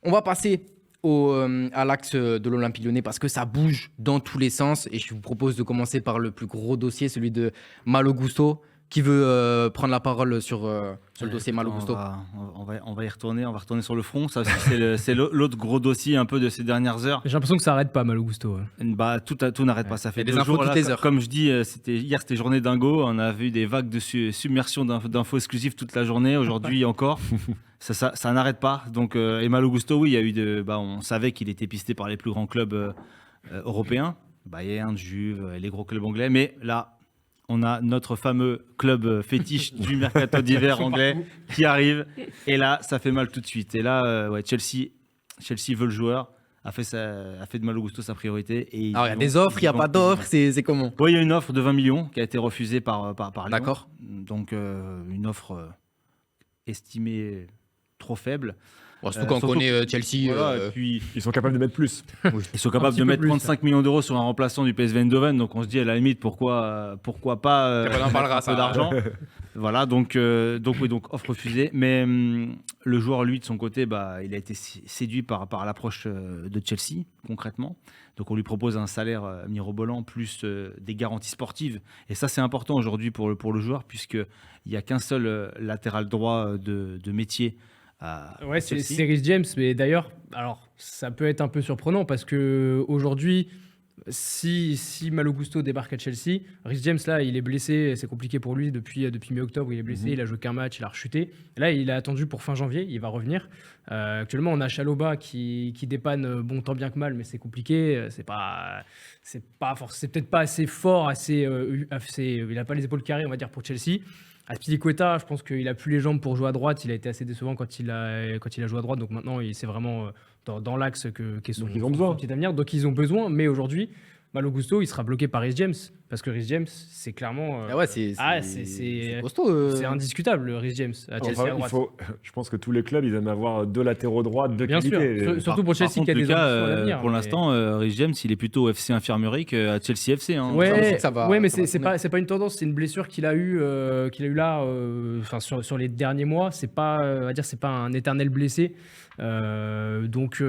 On va passer à l'axe de l'Olympique Lyonnais parce que ça bouge dans tous les sens. Et je vous propose de commencer par le plus gros dossier, celui de Malo Gusto. Qui veut prendre la parole sur le dossier Malo Gusto? On va y retourner, on va retourner sur le front. Ça aussi, c'est l'autre gros dossier un peu de ces dernières heures. J'ai l'impression que ça n'arrête pas, Malo Gusto. Bah, tout n'arrête pas. Ça fait des 2 infos jours. toutes les heures. Comme je dis, hier, c'était journée dingo. On a vu des vagues de submersion d'infos exclusives toute la journée. Aujourd'hui encore. Ça n'arrête pas. Donc, et Malo Gusto, oui, il y a eu on savait qu'il était pisté par les plus grands clubs européens. Bayern, Juve, les gros clubs anglais. Mais là, on a notre fameux club fétiche du mercato d'hiver anglais qui arrive. Et là, ça fait mal tout de suite. Et là, Chelsea veut le joueur, a fait de Malo Gusto sa priorité. Et alors, il y a des offres, il n'y a pas d'offres, c'est comment? Oui, il y a une offre de 20 millions qui a été refusée par Lyon. D'accord. Donc, une offre estimée trop faible. Bon, surtout quand on connaît Chelsea. Voilà, et puis, Ils sont capables de mettre plus. ils sont capables de mettre 35 millions d'euros sur un remplaçant du PSV Eindhoven. Donc on se dit à la limite pourquoi pas on en parlera, un peu d'argent. Voilà, donc offre refusée. Mais le joueur, lui, de son côté, il a été séduit par l'approche de Chelsea, concrètement. Donc on lui propose un salaire mirobolant plus des garanties sportives. Et ça, c'est important aujourd'hui pour le joueur, puisqu'il n'y a qu'un seul latéral droit de métier. Ouais, c'est Reece James, mais d'ailleurs, alors ça peut être un peu surprenant parce que aujourd'hui, si Malo Gusto débarque à Chelsea, Reece James là, il est blessé, c'est compliqué pour lui depuis mi-octobre, il est blessé, il a joué qu'un match, il a rechuté. Et là, il a attendu pour fin janvier, il va revenir. Actuellement, on a Chalobah qui dépanne tant bien que mal, mais c'est compliqué, c'est peut-être pas assez fort, il a pas les épaules carrées, on va dire, pour Chelsea. Azpilicueta, je pense qu'il a plus les jambes pour jouer à droite. Il a été assez décevant quand il a joué à droite. Donc maintenant, c'est vraiment dans l'axe qu'est son petit avenir. Donc ils ont besoin. Mais aujourd'hui, Malo Gusto, il sera bloqué par Reece James. Parce que Reece James, c'est clairement... c'est costaud. C'est indiscutable, Reece James, à Chelsea à droite. Je pense que tous les clubs, ils aiment avoir 2 latéraux droits de bien qualité. Sûr. Surtout pour Chelsea qui a des ambitions à l'avenir. Pour l'instant, Reece James, il est plutôt au FC Infirmerie qu'à Chelsea FC. Hein. Mais c'est pas une tendance, c'est une blessure qu'il a eu là sur les derniers mois. C'est pas un éternel blessé. Donc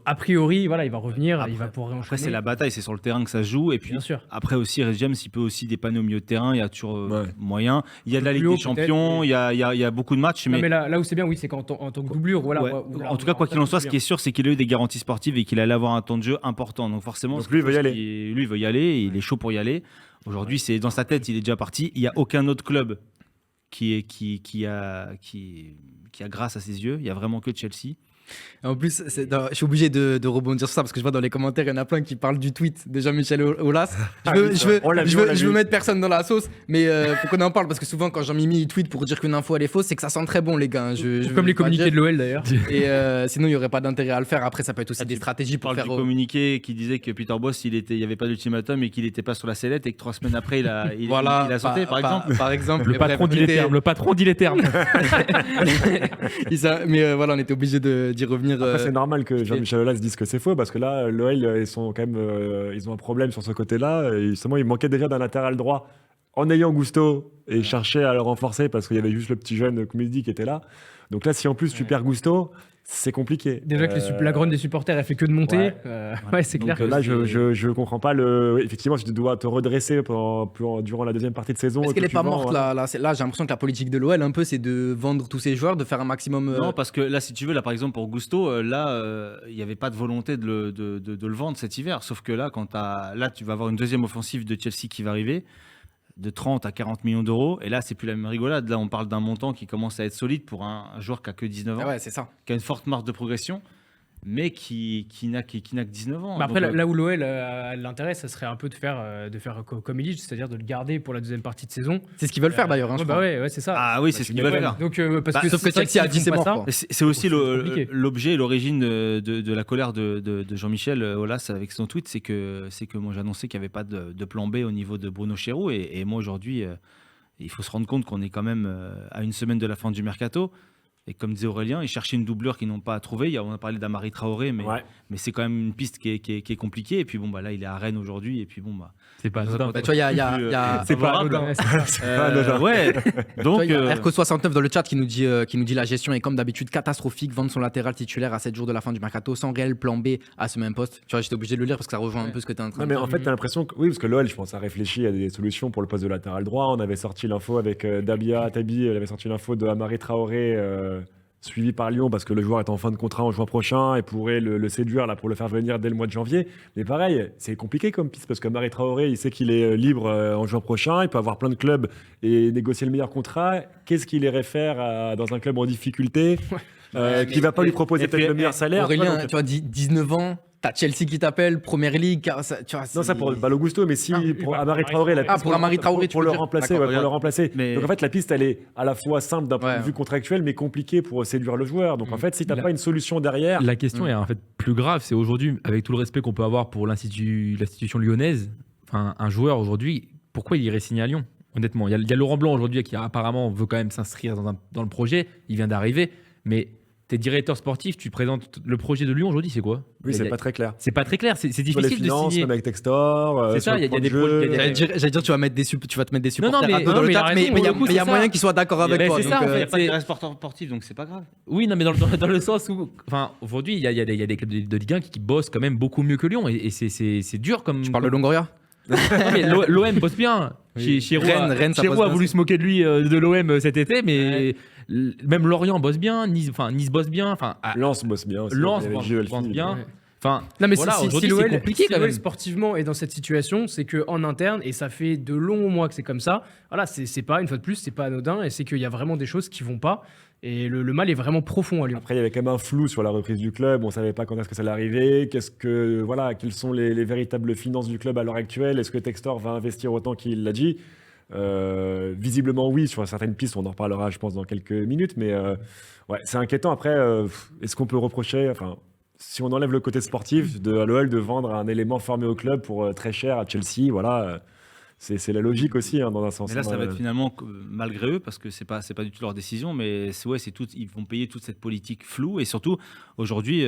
a priori, voilà, il va revenir, il va pouvoir réenchaîner. Après, c'est la bataille, c'est sur le terrain que ça se joue. Et puis, après aussi, Reece James, il peut aussi dépanner au milieu de terrain. Il y a toujours moyen. Il y a de la Ligue des Champions, il y a beaucoup de matchs. Mais là où c'est bien, oui, c'est qu'en tant que doublure, voilà. En tout cas, quoi qu'il en soit, ce qui est sûr, c'est qu'il a eu des garanties sportives et qu'il allait avoir un temps de jeu important. Donc forcément, lui, il veut y aller. Lui, il veut y aller. Il est chaud pour y aller. Aujourd'hui, c'est dans sa tête, il est déjà parti. Il n'y a aucun autre club qui a grâce à ses yeux. Il n'y a vraiment que Chelsea. En plus, je suis obligé de rebondir sur ça parce que je vois dans les commentaires, il y en a plein qui parlent du tweet de Jean-Michel Aulas. Je veux mettre personne dans la sauce, mais faut qu'on en parle parce que souvent, quand Jean-Mimi il tweet pour dire qu'une info elle est fausse, c'est que ça sent très bon, les gars. Comme les communiqués de l'OL d'ailleurs. Et sinon, il n'y aurait pas d'intérêt à le faire. Après, ça peut être aussi des stratégies pour faire. Du communiqué qui disait que Peter Bosz, il n'y avait pas d'ultimatum et qu'il n'était pas sur la sellette et que 3 semaines après, il a sauté, par exemple. Le patron dit les termes. Mais voilà, on était obligé d'y revenir. Après, c'est normal que Jean-Michel Aulas dise que c'est faux parce que là, l'OL, ils ont un problème sur ce côté-là. Et justement, il manquait déjà d'un latéral droit en ayant Gusto et chercher à le renforcer parce qu'il y avait juste le petit jeune Koumedi qui était là. Donc là, si en plus tu perds Gusto, c'est compliqué. Déjà que la grogne des supporters, elle fait que de monter. C'est clair. Donc là, je comprends pas effectivement, si tu dois te redresser durant la deuxième partie de saison. Est-ce qu'elle n'est pas morte là, j'ai l'impression que la politique de l'OL, un peu, c'est de vendre tous ces joueurs, de faire un maximum. Non, parce que là, si tu veux, là, par exemple, pour Gusto, il n'y avait pas de volonté de le vendre cet hiver. Sauf que là, tu vas avoir une deuxième offensive de Chelsea qui va arriver, de 30 à 40 millions d'euros. Et là, c'est plus la même rigolade. Là, on parle d'un montant qui commence à être solide pour un joueur qui a que 19 ans. Ah ouais, c'est ça. Qui a une forte marge de progression, mais qui n'a que 19 ans. Mais après, là où l'OL a l'intérêt, ça serait un peu de faire comme Illich, c'est-à-dire de le garder pour la deuxième partie de saison. C'est ce qu'ils veulent faire d'ailleurs. Ouais, c'est ça. Ah oui, c'est ce qu'ils veulent faire. Donc, sauf que Chelsea a dit c'est mort. C'est aussi l'objet et l'origine de la colère de Jean-Michel Aulas avec son tweet, c'est que moi j'annonçais qu'il n'y avait pas de plan B au niveau de Bruno Chéroux et moi aujourd'hui, il faut se rendre compte qu'on est quand même à une semaine de la fin du mercato. Et comme disait Aurélien, ils cherchaient une doublure qu'ils n'ont pas trouvée. On a parlé d'Amari Traoré, mais c'est quand même une piste qui est compliquée. Et puis là, il est à Rennes aujourd'hui. Et puis c'est pas anodin. Tu vois, il y a c'est pas anodin. Ouais. Donc, Erco69 dans le chat qui nous dit la gestion est comme d'habitude catastrophique. Vendre son latéral titulaire à 7 jours de la fin du mercato sans réel plan B à ce même poste. Tu vois, j'étais obligé de le lire parce que ça rejoint un peu ce que tu es en train de dire. Mais en fait, tu as l'impression que. Oui, parce que l'OL, je pense, a réfléchi à des solutions pour le poste de latéral droit. On avait sorti l'info avec Dabia Tabi, elle avait sorti l'info de Amari Traoré. Suivi par Lyon parce que le joueur est en fin de contrat en juin prochain et pourrait le séduire là pour le faire venir dès le mois de janvier. Mais pareil, c'est compliqué comme piste parce que Amari Traoré, il sait qu'il est libre en juin prochain, il peut avoir plein de clubs et négocier le meilleur contrat. Qu'est-ce qu'il irait faire dans un club en difficulté qui va pas lui proposer peut-être le meilleur salaire? Aurélien, tu vois, 19 ans. T'as Chelsea qui t'appelle, Première Ligue. Tu vois, non, ça pour Malo Gusto, mais si pour Amari Traoré, la piste pour Amari Traoré, pour le remplacer, pour le remplacer. Mais... Donc en fait, la piste, elle est à la fois simple d'un point de vue contractuel, mais compliquée pour séduire le joueur. Donc en fait, si t'as pas une solution derrière, la question est en fait plus grave. C'est aujourd'hui, avec tout le respect qu'on peut avoir pour l'institution lyonnaise, enfin un joueur aujourd'hui, pourquoi il irait signer à Lyon? Honnêtement, il y a Laurent Blanc aujourd'hui qui apparemment veut quand même s'inscrire dans le projet. Il vient d'arriver, mais t'es directeur sportif, tu présentes le projet de Lyon aujourd'hui, c'est quoi? Oui, c'est pas très clair. C'est pas très clair, c'est difficile sur les finances, de signer. Même avec Textor, c'est ça, il y a des projets. J'allais dire, tu vas te mettre des supporters dans le chat, mais il y a moyen qu'ils soient d'accord avec toi. C'est ça, il n'y a pas de transporteur sportif, donc c'est pas grave. Oui, non, mais dans le sens où, enfin, aujourd'hui, il y a des clubs de Ligue 1 qui bossent quand même beaucoup mieux que Lyon, et c'est dur comme. Tu parles de Longoria? L'OM bosse bien. Rennes a voulu se moquer de lui de l'OM cet été, mais même Lorient bosse bien, Nice bosse bien. Lens bosse bien aussi. Lens bosse bien. Enfin, non, mais voilà, si l'OL, c'est compliqué quand même. Sportivement est dans cette situation, c'est qu'en interne, et ça fait de longs mois que c'est comme ça, voilà, c'est pas, une fois de plus, c'est pas anodin, et c'est qu'il y a vraiment des choses qui vont pas. Et le mal est vraiment profond à Lyon. Après, il y avait quand même un flou sur la reprise du club. On ne savait pas quand est-ce que ça allait arriver. Quelles sont les véritables finances du club à l'heure actuelle? Est-ce que Textor va investir autant qu'il l'a dit? Visiblement, oui. Sur certaines pistes, on en reparlera, je pense, dans quelques minutes. Mais c'est inquiétant. Après, est-ce qu'on peut reprocher, si on enlève le côté sportif de l'OL de vendre un élément formé au club pour très cher à Chelsea, voilà. C'est la logique aussi, dans un sens. Mais là, ça va être finalement malgré eux, parce que c'est pas du tout leur décision, mais ils vont payer toute cette politique floue. Et surtout, aujourd'hui,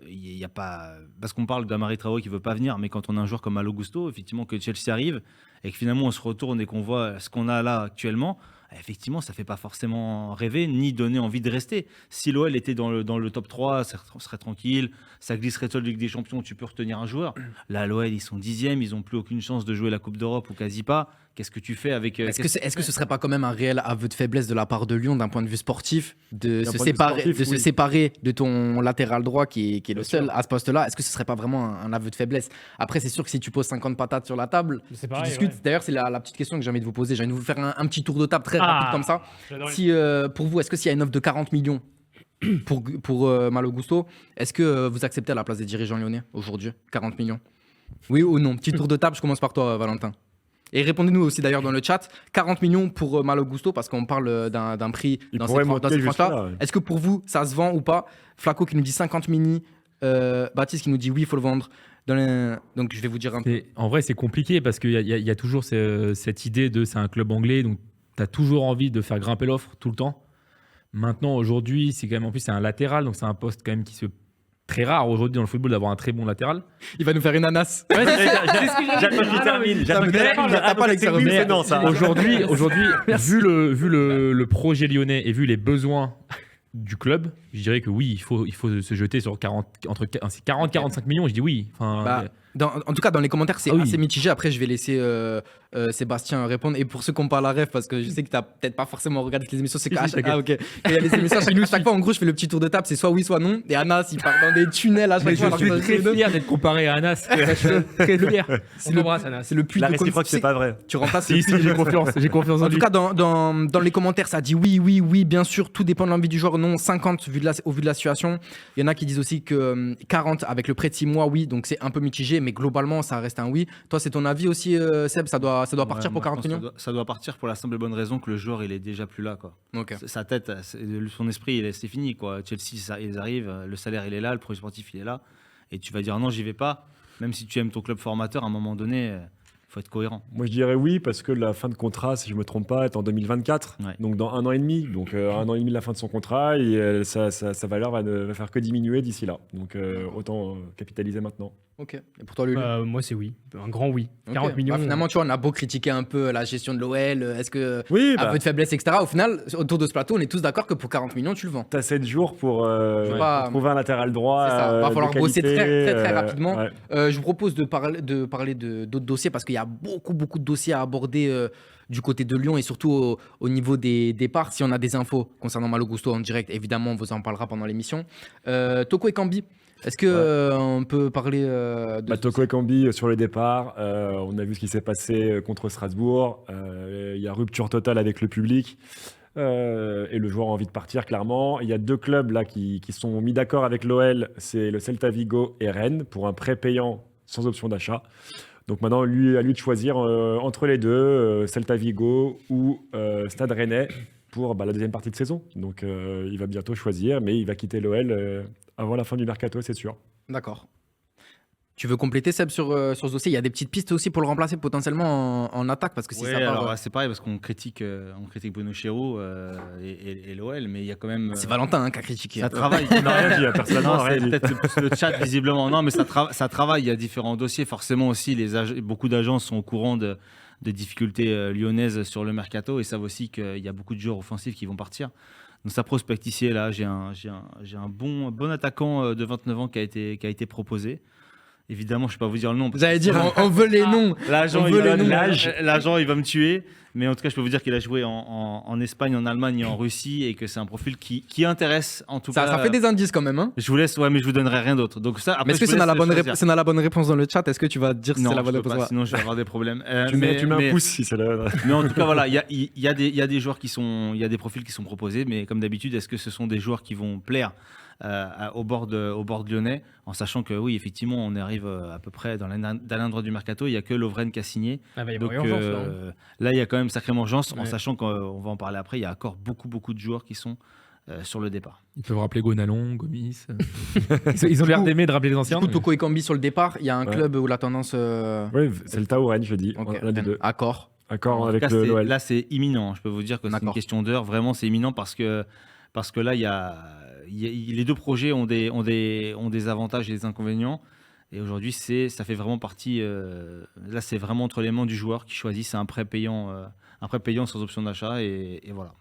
il y a pas... Parce qu'on parle d'Amari Traoré qui veut pas venir, mais quand on a un joueur comme Malo Gusto, effectivement, que Chelsea arrive, et que finalement, on se retourne et qu'on voit ce qu'on a là actuellement, effectivement, ça fait pas forcément rêver, ni donner envie de rester. Si l'OL était dans le top 3, ça serait tranquille, ça glisserait sur la Ligue des Champions, tu peux retenir un joueur. Là, l'OL, ils sont 10e, ils n'ont plus aucune chance de jouer la Coupe d'Europe ou quasi pas. Qu'est-ce que tu fais avec... Est-ce que ce serait pas quand même un réel aveu de faiblesse de la part de Lyon d'un point de vue sportif de se séparer de ton latéral droit qui est le seul à ce poste-là? Est-ce que ce serait pas vraiment un aveu de faiblesse? Après, c'est sûr que si tu poses 50 patates sur la table, tu discutes. Ouais. D'ailleurs, c'est la petite question que j'ai envie de vous poser. J'ai envie de vous faire un petit tour de table très rapide comme ça. Si, pour vous, est-ce que s'il y a une offre de 40 millions pour Malo Gusto, est-ce que vous acceptez à la place des dirigeants lyonnais aujourd'hui 40 millions? Oui ou non? Petit tour de table, je commence par toi, Valentin. Et répondez-nous aussi d'ailleurs dans le chat, 40 millions pour Malo Gusto, parce qu'on parle d'un prix dans cette tranche-là. Est-ce que pour vous, ça se vend ou pas? Flaco qui nous dit 50 mini, Baptiste qui nous dit oui, il faut le vendre. Donc je vais vous dire un peu. En vrai, c'est compliqué parce qu'il y a toujours cette idée de c'est un club anglais, donc tu as toujours envie de faire grimper l'offre tout le temps. Maintenant, aujourd'hui, c'est quand même, en plus, c'est un latéral, donc c'est un poste quand même qui se... Très rare aujourd'hui dans le football d'avoir un très bon latéral. Il va nous faire une ananas. Ouais, j'attends qu'il termine. Aujourd'hui, vu le projet lyonnais et vu les besoins du club, je dirais que oui, il faut se jeter sur 40-45 millions. Je dis oui. En tout cas, dans les commentaires, c'est assez mitigé. Après, je vais laisser Sébastien répondre. Et pour ceux qui n'ont pas la ref, parce que je sais que tu n'as peut-être pas forcément regardé les émissions, c'est ok. Il y a les émissions chez nous. Chaque fois, en gros, je fais le petit tour de table, c'est soit oui, soit non. Et Anas, il part dans des tunnels à chaque fois. Je suis très fier d'être comparé à Anas. Très fier. C'est le puits de la réciproque, c'est pas vrai. Tu remplaces. J'ai confiance en lui. En tout cas, dans les commentaires, ça dit oui, bien sûr. Tout dépend de l'envie du joueur. Non, 50 au vu de la situation. Il y en a qui disent aussi que 40 avec le prêt de 6 mois, oui. Donc c'est un peu mitigé, mais globalement, ça reste un oui. Toi, c'est ton avis aussi, Seb? Ça doit partir pour 40 millions? Ça doit partir pour la simple et bonne raison que le joueur, il est déjà plus là, quoi. Okay. Sa tête, son esprit, c'est fini, quoi. Chelsea, ils arrivent, le salaire, il est là, le projet sportif, il est là. Et tu vas dire non, j'y vais pas. Même si tu aimes ton club formateur, à un moment donné, faut être cohérent. Moi, je dirais oui, parce que la fin de contrat, si je ne me trompe pas, est en 2024, Ouais. donc dans 1 an et demi. Donc, 1 an et demi de la fin de son contrat, et sa valeur va faire que diminuer d'ici là. Donc, autant capitaliser maintenant. Ok. Et pour toi, Lulu? Moi, c'est oui. Un grand oui. Ok. 40 millions. Finalement, tu vois, on a beau critiquer un peu la gestion de l'OL, est-ce que Oui, un peu de faiblesse, etc. Au final, autour de ce plateau, on est tous d'accord que pour 40 millions, tu le vends. tu as 7 jours pour Pas- trouver un latéral droit. C'est ça. Va de falloir bosser qualité, très rapidement. ouais. Je vous propose de parler d'autres dossiers parce qu'il y a beaucoup de dossiers à aborder du côté de Lyon et surtout au niveau des départs. Si on a des infos concernant Malo Gusto en direct, évidemment, on vous en parlera pendant l'émission. Toko Ekambi, est-ce que on peut parler de Toko Ekambi sur le départ, on a vu ce qui s'est passé contre Strasbourg. Il y a rupture totale avec le public. Et le joueur a envie de partir, clairement. Il y a 2 clubs là qui sont mis d'accord avec l'OL, c'est le Celta Vigo et Rennes, pour un prêt payant sans option d'achat. Donc maintenant, à lui de choisir entre les deux, Celta Vigo ou Stade Rennais, pour la deuxième partie de saison. Donc il va bientôt choisir, mais il va quitter l'OL avant la fin du mercato, c'est sûr. D'accord. Tu veux compléter, Seb, sur ce dossier? Il y a des petites pistes aussi pour le remplacer potentiellement en attaque, parce que si Ouais, ça part, alors c'est pareil parce qu'on critique Bruno Chéreau et l'OL, mais il y a quand même. c'est Valentin qui a critiqué. Ça travaille. On n'a rien dit, personnellement, Non, rien c'est dit. peut-être le chat visiblement. Non, mais ça travaille. Il y a différents dossiers. Forcément aussi, beaucoup d'agences sont au courant des difficultés lyonnaises sur le mercato et savent aussi qu'il y a beaucoup de joueurs offensifs qui vont partir. Donc ça prospecte ici et là. J'ai un bon attaquant de 29 ans qui a été proposé. Évidemment, je ne vais pas vous dire le nom. Vous allez dire, on veut les noms. L'agent, On il veut va, les noms. l'agent, il va me tuer. Mais en tout cas, je peux vous dire qu'il a joué en Espagne, en Allemagne et en Russie et que c'est un profil qui intéresse en tout cas. Ça fait des indices quand même. Hein. Je vous laisse, mais je vous donnerai rien d'autre. Donc ça, après, Mais est-ce que je vous c'est dans, laisse choisir. la bonne réponse dans le chat? Est-ce que tu vas dire si Non, c'est la je bonne peux réponse? pas, sinon je vais avoir des problèmes. Tu mets un pouce si c'est là. Mais en tout cas, voilà, il y a des joueurs il y a des profils qui sont proposés, mais comme d'habitude, est-ce que ce sont des joueurs qui vont plaire au bord de Lyonnais, en sachant que oui, effectivement, on arrive à peu près dans l'un droit du mercato, il n'y a que Lovren qui a signé. Ah, va y Donc avoir urgence, là, hein. là, il y a quand même sacrément urgence, en Ouais. sachant qu'on va en parler après, il y a encore beaucoup de joueurs qui sont sur le départ. Ils peuvent rappeler Gonalon, Gomis. Ils ont l'air d'aimer de rappeler les Du anciens. coup, mais- Toko Ekambi sur le départ, il y a un Ouais. club où la tendance. Oui, c'est le Tao Rennes, je dis. Ok, L'un des deux. Accord. Accord En tout avec cas, l'OL. là, c'est imminent. Je peux vous dire que c'est une D'accord. question d'heure. Vraiment, c'est imminent parce que là, les deux projets ont des avantages et des inconvénients. Et aujourd'hui, ça fait vraiment partie. Là, c'est vraiment entre les mains du joueur qui choisit. C'est un prêt payant sans option d'achat. Et voilà.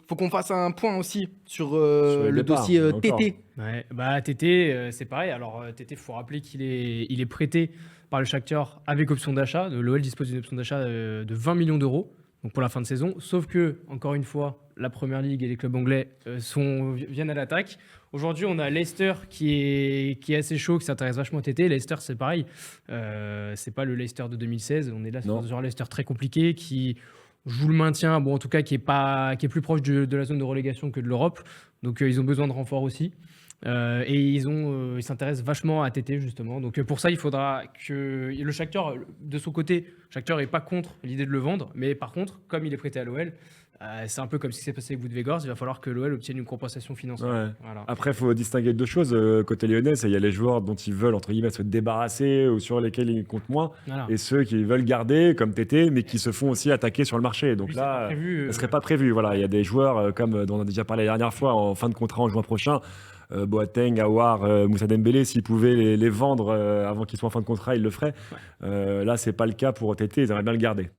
Faut qu'on fasse un point aussi sur les le départs, dossier encore. TT. Ouais, Tété, c'est pareil. Alors, Tété, il faut rappeler qu'il est prêté par le Shakhtar avec option d'achat. L'OL dispose d'une option d'achat de 20 millions d'euros donc pour la fin de saison. Sauf que, encore une fois, la Première Ligue et les clubs anglais viennent à l'attaque. Aujourd'hui, on a Leicester qui est assez chaud, qui s'intéresse vachement à Tété. Leicester, c'est pareil. C'est pas le Leicester de 2016. On est là Non. sur un Leicester très compliqué qui joue le maintien, bon, en tout cas qui est plus proche de la zone de relégation que de l'Europe. Donc ils ont besoin de renfort aussi. Et ils s'intéressent vachement à Tété justement. Donc pour ça, il faudra que le Shakhtar, de son côté, Shakhtar n'est pas contre l'idée de le vendre, mais par contre, comme il est prêté à l'OL, c'est un peu comme ce qui s'est passé avec Wout-Weghorst, il va falloir que l'OL obtienne une compensation financière. Ouais. Voilà. Après, il faut distinguer deux choses. Côté lyonnais, il y a les joueurs dont ils veulent, entre guillemets, se débarrasser ou sur lesquels ils comptent moins, Voilà. et ceux qui veulent garder, comme Tété, mais qui se font aussi attaquer sur le marché. Donc Lui, c'est pas là, prévu, ça ne serait pas prévu. Voilà, il y a des joueurs, comme dont on a déjà parlé la dernière fois, en fin de contrat en juin prochain. Boateng, Aouar, Moussa Dembélé, s'ils pouvaient les vendre avant qu'ils soient en fin de contrat, ils le feraient. Là, c'est pas le cas pour Tété, ils aimeraient bien le garder.